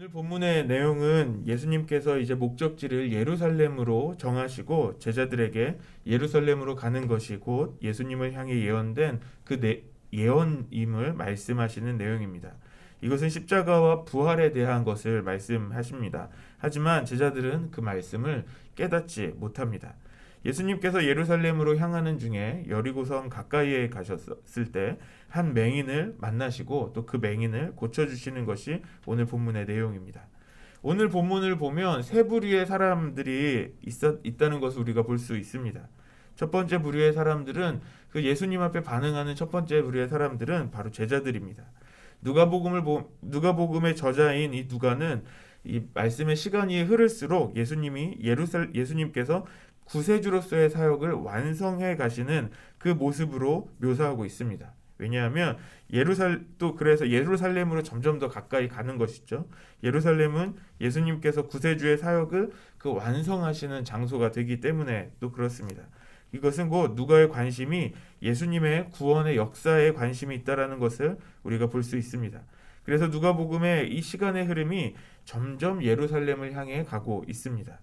오늘 본문의 내용은 예수님께서 이제 목적지를 예루살렘으로 정하시고 제자들에게 예루살렘으로 가는 것이 곧 예수님을 향해 예언된 예언임을 말씀하시는 내용입니다. 이것은 십자가와 부활에 대한 것을 말씀하십니다. 하지만 제자들은 그 말씀을 깨닫지 못합니다. 예수님께서 예루살렘으로 향하는 중에 여리고성 가까이에 가셨을 때 한 맹인을 만나시고 또 그 맹인을 고쳐주시는 것이 오늘 본문의 내용입니다. 오늘 본문을 보면 세 부류의 사람들이 있다는 것을 우리가 볼 수 있습니다. 첫 번째 부류의 사람들은 그 예수님 앞에 반응하는 첫 번째 부류의 사람들은 바로 제자들입니다. 누가복음의 저자인 이 누가는 이 말씀의 시간이 흐를수록 예수님께서 구세주로서의 사역을 완성해 가시는 그 모습으로 묘사하고 있습니다. 왜냐하면 그래서 예루살렘으로 점점 더 가까이 가는 것이죠. 예루살렘은 예수님께서 구세주의 사역을 그 완성하시는 장소가 되기 때문에 또 그렇습니다. 이것은 곧 누가의 관심이 예수님의 구원의 역사에 관심이 있다라는 것을 우리가 볼 수 있습니다. 그래서 누가복음의 이 시간의 흐름이 점점 예루살렘을 향해 가고 있습니다.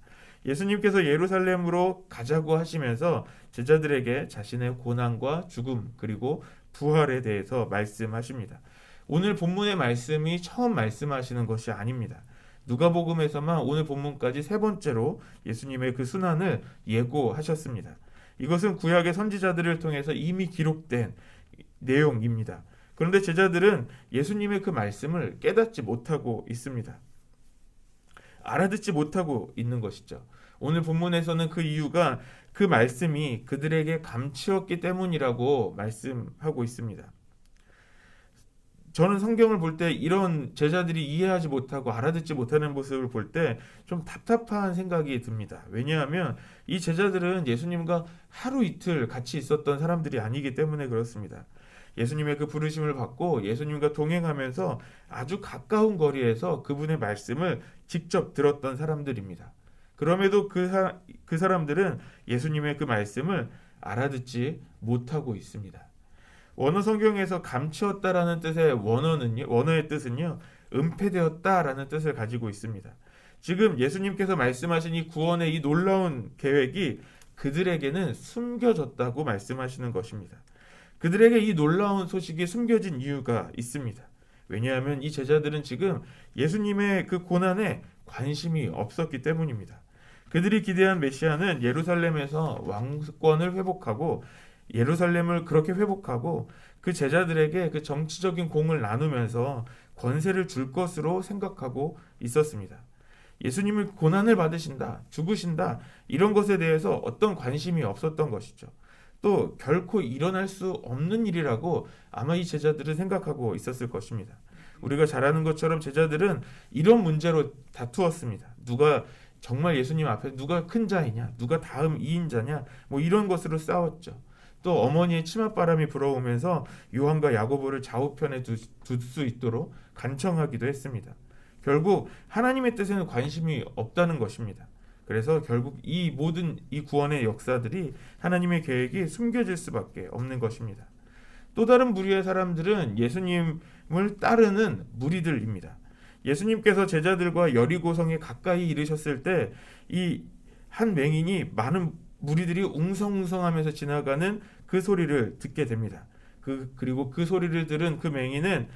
예수님께서 예루살렘으로 가자고 하시면서 제자들에게 자신의 고난과 죽음 그리고 부활에 대해서 말씀하십니다. 오늘 본문의 말씀이 처음 말씀하시는 것이 아닙니다. 누가복음에서만 오늘 본문까지 세 번째로 예수님의 그 순환을 예고하셨습니다. 이것은 구약의 선지자들을 통해서 이미 기록된 내용입니다. 그런데 제자들은 예수님의 그 말씀을 깨닫지 못하고 있습니다. 알아듣지 못하고 있는 것이죠. 오늘 본문에서는 그 이유가 그 말씀이 그들에게 감추었기 때문이라고 말씀하고 있습니다. 저는 성경을 볼 때 이런 제자들이 이해하지 못하고 알아듣지 못하는 모습을 볼 때 좀 답답한 생각이 듭니다. 왜냐하면 이 제자들은 예수님과 하루 이틀 같이 있었던 사람들이 아니기 때문에 그렇습니다. 예수님의 그 부르심을 받고 예수님과 동행하면서 아주 가까운 거리에서 그분의 말씀을 직접 들었던 사람들입니다. 그럼에도 그 사람들은 예수님의 그 말씀을 알아듣지 못하고 있습니다. 원어 성경에서 감추었다라는 뜻의 원어의 뜻은요, 은폐되었다라는 뜻을 가지고 있습니다. 지금 예수님께서 말씀하신 이 구원의 이 놀라운 계획이 그들에게는 숨겨졌다고 말씀하시는 것입니다. 그들에게 이 놀라운 소식이 숨겨진 이유가 있습니다. 왜냐하면 이 제자들은 지금 예수님의 그 고난에 관심이 없었기 때문입니다. 그들이 기대한 메시아는 예루살렘에서 왕권을 회복하고 예루살렘을 그렇게 회복하고 그 제자들에게 그 정치적인 공을 나누면서 권세를 줄 것으로 생각하고 있었습니다. 예수님이 고난을 받으신다, 죽으신다 이런 것에 대해서 어떤 관심이 없었던 것이죠. 또 결코 일어날 수 없는 일이라고 아마 이 제자들은 생각하고 있었을 것입니다. 우리가 잘 아는 것처럼 제자들은 이런 문제로 다투었습니다. 누가 정말 예수님 앞에 누가 큰 자이냐, 누가 다음 2인자냐, 뭐 이런 것으로 싸웠죠. 또 어머니의 치맛바람이 불어오면서 요한과 야고보를 좌우편에 둘 수 있도록 간청하기도 했습니다. 결국 하나님의 뜻에는 관심이 없다는 것입니다. 그래서 결국 이 모든 이 구원의 역사들이 하나님의 계획이 숨겨질 수밖에 없는 것입니다. 또 다른 부류의 사람들은 예수님을 따르는 무리들입니다. 예수님께서 제자들과 여리고성에 가까이 이르셨을 때 이 한 맹인이 많은 무리들이 웅성웅성하면서 지나가는 그 소리를 듣게 됩니다. 그리고 그 소리를 들은 그 맹인은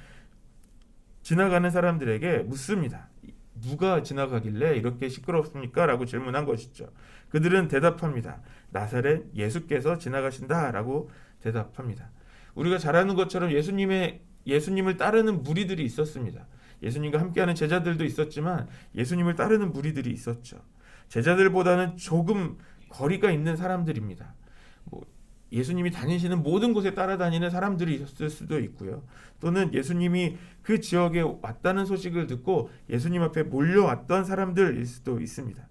지나가는 사람들에게 묻습니다. 누가 지나가길래 이렇게 시끄럽습니까? 라고 질문한 것이죠. 그들은 대답합니다. 나사렛 예수께서 지나가신다 라고 대답합니다. 우리가 잘 아는 것처럼 예수님을 따르는 무리들이 있었습니다. 예수님과 함께하는 제자들도 있었지만 예수님을 따르는 무리들이 있었죠. 제자들보다는 조금 거리가 있는 사람들입니다. 예수님이 다니시는 모든 곳에 따라다니는 사람들이 있었을 수도 있고요. 또는 예수님이 그 지역에 왔다는 소식을 듣고 예수님 앞에 몰려왔던 사람들일 수도 있습니다.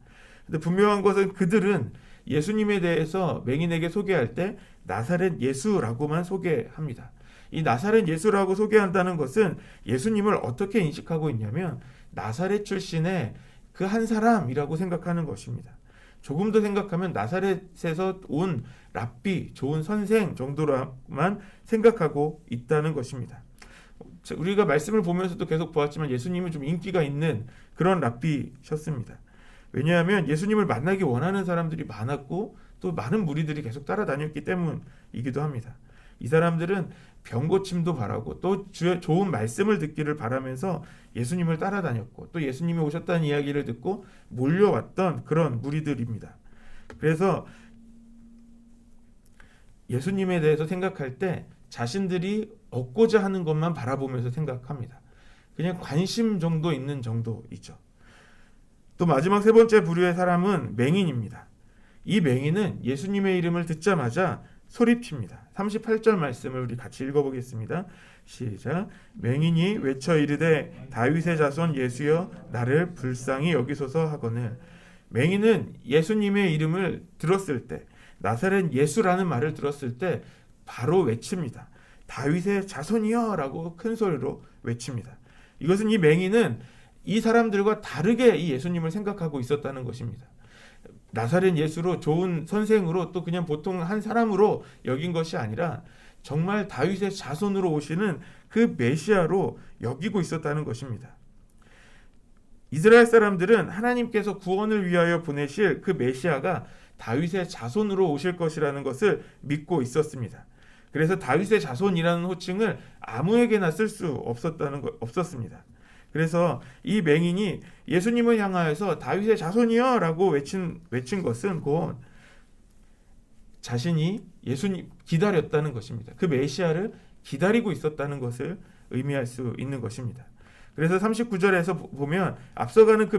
근데 분명한 것은 그들은 예수님에 대해서 맹인에게 소개할 때 나사렛 예수라고만 소개합니다. 이 나사렛 예수라고 소개한다는 것은 예수님을 어떻게 인식하고 있냐면 나사렛 출신의 그 한 사람이라고 생각하는 것입니다. 조금 더 생각하면 나사렛에서 온 랍비, 좋은 선생 정도로만 생각하고 있다는 것입니다. 우리가 말씀을 보면서도 계속 보았지만 예수님은 좀 인기가 있는 그런 랍비셨습니다. 왜냐하면 예수님을 만나기 원하는 사람들이 많았고 또 많은 무리들이 계속 따라다녔기 때문이기도 합니다. 이 사람들은 병고침도 바라고 또 주의 좋은 말씀을 듣기를 바라면서 예수님을 따라다녔고 또 예수님이 오셨다는 이야기를 듣고 몰려왔던 그런 무리들입니다. 그래서 예수님에 대해서 생각할 때 자신들이 얻고자 하는 것만 바라보면서 생각합니다. 그냥 관심 정도 있는 정도이죠. 또 마지막 세 번째 부류의 사람은 맹인입니다. 이 맹인은 예수님의 이름을 듣자마자 소리칩니다. 38절 말씀을 우리 같이 읽어보겠습니다. 시작. 맹인이 외쳐 이르되 다윗의 자손 예수여 나를 불쌍히 여기소서 하거늘. 맹인은 예수님의 이름을 들었을 때, 나사렛 예수라는 말을 들었을 때 바로 외칩니다. 다윗의 자손이여 라고 큰 소리로 외칩니다. 이것은 이 맹인은 이 사람들과 다르게 이 예수님을 생각하고 있었다는 것입니다. 나사렛 예수로 좋은 선생으로 또 그냥 보통 한 사람으로 여긴 것이 아니라 정말 다윗의 자손으로 오시는 그 메시아로 여기고 있었다는 것입니다. 이스라엘 사람들은 하나님께서 구원을 위하여 보내실 그 메시아가 다윗의 자손으로 오실 것이라는 것을 믿고 있었습니다. 그래서 다윗의 자손이라는 호칭을 아무에게나 쓸 수 없었습니다. 그래서 이 맹인이 예수님을 향하여서 다윗의 자손이여 라고 외친 것은 곧 자신이 예수님 기다렸다는 것입니다. 그 메시아를 기다리고 있었다는 것을 의미할 수 있는 것입니다. 그래서 39절에서 보면 앞서가는 그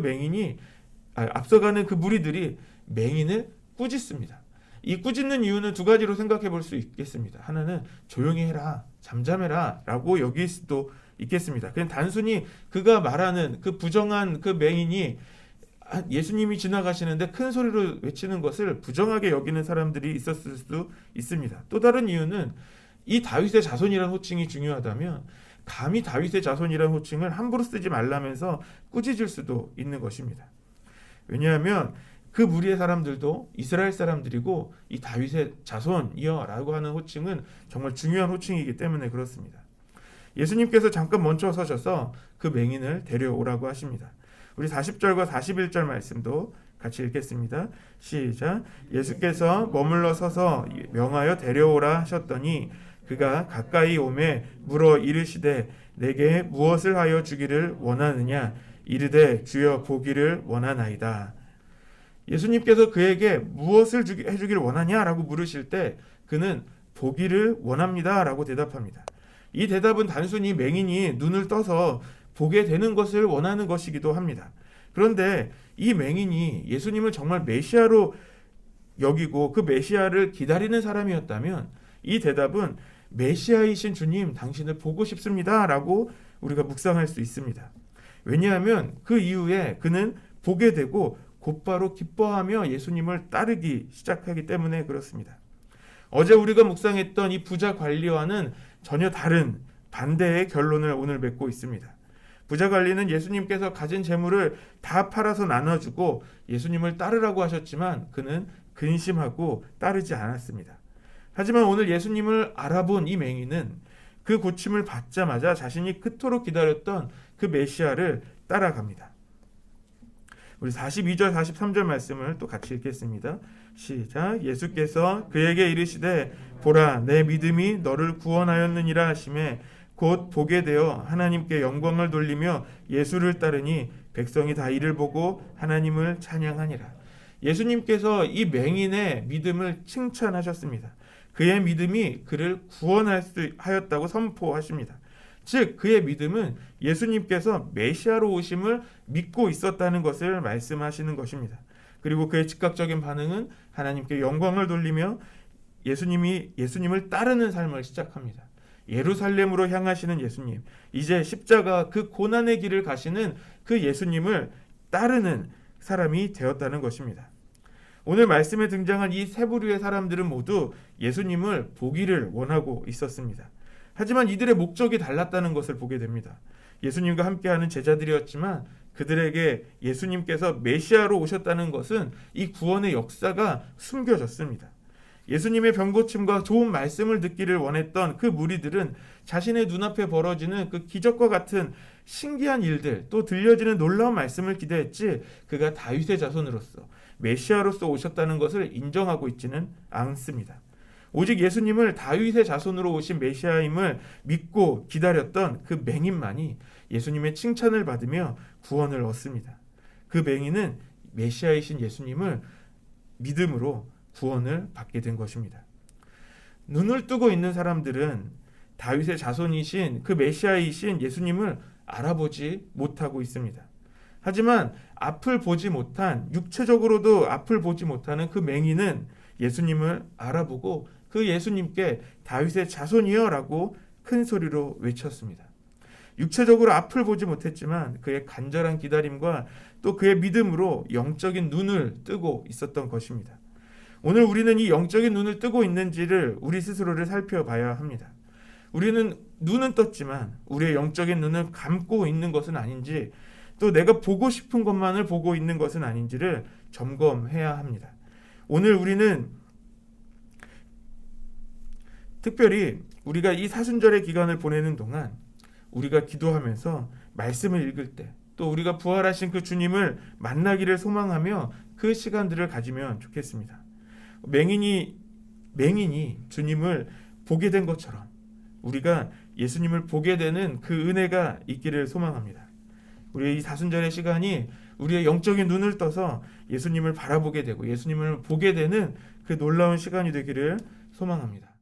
무리들이 맹인을 꾸짖습니다. 이 꾸짖는 이유는 두 가지로 생각해 볼 수 있겠습니다. 하나는 조용히 해라, 잠잠해라 라고 여길 수도 있겠습니다. 그냥 단순히 그가 말하는 그 부정한 그 맹인이 예수님이 지나가시는데 큰 소리로 외치는 것을 부정하게 여기는 사람들이 있었을 수도 있습니다. 또 다른 이유는 이 다윗의 자손이라는 호칭이 중요하다면 감히 다윗의 자손이라는 호칭을 함부로 쓰지 말라면서 꾸짖을 수도 있는 것입니다. 왜냐하면 그 무리의 사람들도 이스라엘 사람들이고 이 다윗의 자손이여 라고 하는 호칭은 정말 중요한 호칭이기 때문에 그렇습니다. 예수님께서 잠깐 멈춰 서셔서 그 맹인을 데려오라고 하십니다. 우리 40절과 41절 말씀도 같이 읽겠습니다. 시작. 예수께서 머물러 서서 명하여 데려오라 하셨더니 그가 가까이 오매 물어 이르시되 내게 무엇을 하여 주기를 원하느냐 이르되 주여 보기를 원하나이다. 예수님께서 그에게 무엇을 해주기를 원하냐라고 물으실 때 그는 보기를 원합니다 라고 대답합니다. 이 대답은 단순히 맹인이 눈을 떠서 보게 되는 것을 원하는 것이기도 합니다. 그런데 이 맹인이 예수님을 정말 메시아로 여기고 그 메시아를 기다리는 사람이었다면 이 대답은 메시아이신 주님 당신을 보고 싶습니다 라고 우리가 묵상할 수 있습니다. 왜냐하면 그 이후에 그는 보게 되고 곧바로 기뻐하며 예수님을 따르기 시작하기 때문에 그렇습니다. 어제 우리가 묵상했던 이 부자 관리와는 전혀 다른 반대의 결론을 오늘 맺고 있습니다. 부자 관리는 예수님께서 가진 재물을 다 팔아서 나눠주고 예수님을 따르라고 하셨지만 그는 근심하고 따르지 않았습니다. 하지만 오늘 예수님을 알아본 이 맹인은 그 고침을 받자마자 자신이 그토록 기다렸던 그 메시아를 따라갑니다. 우리 42절 43절 말씀을 또 같이 읽겠습니다. 시작. 예수께서 그에게 이르시되 보라 내 믿음이 너를 구원하였느니라 하시매 곧 보게 되어 하나님께 영광을 돌리며 예수를 따르니 백성이 다 이를 보고 하나님을 찬양하니라. 예수님께서 이 맹인의 믿음을 칭찬하셨습니다. 그의 믿음이 그를 구원하였다고 선포하십니다. 즉 그의 믿음은 예수님께서 메시아로 오심을 믿고 있었다는 것을 말씀하시는 것입니다. 그리고 그의 즉각적인 반응은 하나님께 영광을 돌리며 예수님을 따르는 삶을 시작합니다. 예루살렘으로 향하시는 예수님, 이제 십자가 그 고난의 길을 가시는 그 예수님을 따르는 사람이 되었다는 것입니다. 오늘 말씀에 등장한 이 세 부류의 사람들은 모두 예수님을 보기를 원하고 있었습니다. 하지만 이들의 목적이 달랐다는 것을 보게 됩니다. 예수님과 함께하는 제자들이었지만 그들에게 예수님께서 메시아로 오셨다는 것은 이 구원의 역사가 숨겨졌습니다. 예수님의 병고침과 좋은 말씀을 듣기를 원했던 그 무리들은 자신의 눈앞에 벌어지는 그 기적과 같은 신기한 일들, 또 들려지는 놀라운 말씀을 기대했지, 그가 다윗의 자손으로서 메시아로서 오셨다는 것을 인정하고 있지는 않습니다. 오직 예수님을 다윗의 자손으로 오신 메시아임을 믿고 기다렸던 그 맹인만이 예수님의 칭찬을 받으며 구원을 얻습니다. 그 맹인은 메시아이신 예수님을 믿음으로 구원을 받게 된 것입니다. 눈을 뜨고 있는 사람들은 다윗의 자손이신 그 메시아이신 예수님을 알아보지 못하고 있습니다. 하지만 앞을 보지 못한, 육체적으로도 앞을 보지 못하는 그 맹인은 예수님을 알아보고 그 예수님께 다윗의 자손이여 라고 큰 소리로 외쳤습니다. 육체적으로 앞을 보지 못했지만 그의 간절한 기다림과 또 그의 믿음으로 영적인 눈을 뜨고 있었던 것입니다. 오늘 우리는 이 영적인 눈을 뜨고 있는지를 우리 스스로를 살펴봐야 합니다. 우리는 눈은 떴지만 우리의 영적인 눈을 감고 있는 것은 아닌지, 또 내가 보고 싶은 것만을 보고 있는 것은 아닌지를 점검해야 합니다. 오늘 우리는 특별히 우리가 이 사순절의 기간을 보내는 동안 우리가 기도하면서 말씀을 읽을 때, 또 우리가 부활하신 그 주님을 만나기를 소망하며 그 시간들을 가지면 좋겠습니다. 맹인이 주님을 보게 된 것처럼 우리가 예수님을 보게 되는 그 은혜가 있기를 소망합니다. 우리의 이 사순절의 시간이 우리의 영적인 눈을 떠서 예수님을 바라보게 되고 예수님을 보게 되는 그 놀라운 시간이 되기를 소망합니다.